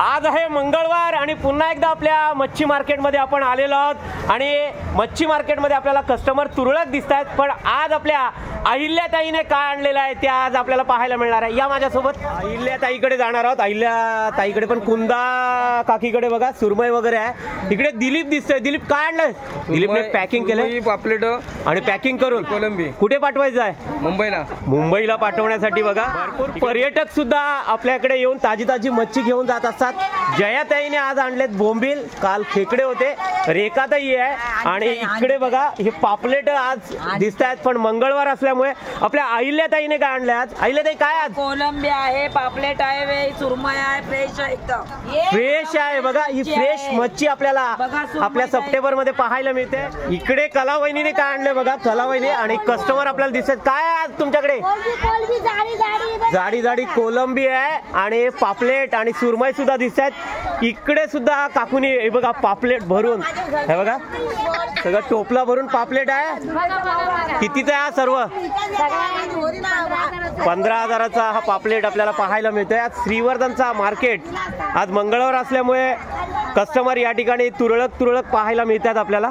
आज आहे मंगळवार आणि पुन्हा एकदा आपल्या मच्छी मार्केटमध्ये आपण आलेलो आहोत आणि मच्छी मार्केटमध्ये आपल्याला कस्टमर तुरळक दिसत आहेत, पण आज आपल्या अहिल्याताईने काय आणलेलं आहे ते आज आपल्याला पाहायला मिळणार आहे। या माझ्यासोबत अहिल्याताईकडे जाणार आहोत। अहिल्याताईकडे पण कुंदा काकीकडे बघा सुरमई वगैरे आहे। इकडे दिलीप दिसतोय। दिलीप काय आणलंय? दिलीपने पॅकिंग केलंय पापलेट आणि पॅकिंग करून कोलंबी कुठे पाठवायचं आहे? मुंबईला पाठवण्यासाठी बघा भरपूर पर्यटक सुद्धा आपल्याकडे येऊन ताजी ताजी मच्छी घेऊन जात असतात। जयाताईने आज आणलेत बोंबील, काल खेकडे होते, रेखाताई आहे आणि इकडे बघा हे पापलेट आज दिसत आहेत, पण मंगळवार असल्यामुळे आपल्या अहिल्याताईने काय आणले आज? अहिल्याताई काय आज? कोलंबी आहे, पापलेट आहे, सुरमई आहे, फ्रेश आहे, एकदम फ्रेश आहे बघा। ही फ्रेश मच्छी आपल्याला आपल्या सप्टेंबर मध्ये पाहायला मिळते। इकडे कलावहिनीने काय आणले बघा, कलावहिनी आणि कस्टमर आपल्याला दिसत काय आज तुमच्याकडे? जाडी जाडी कोलंबी आहे आणि पापलेट आणि सुरमई सुद्धा दिसत आहेत। इकडे सुद्धा काकूनी हे बघा पापलेट भरून, हे बघा सगळं टोपला भरून पापलेट आहे। कितीचा आहे हा सर्व? 15,000चा हा पापलेट आपल्याला पाहायला मिळतोय। आज श्रीवर्धनचा मार्केट आज मंगळवार असल्यामुळे कस्टमर या ठिकाणी तुरळक पाहायला मिळतात आपल्याला।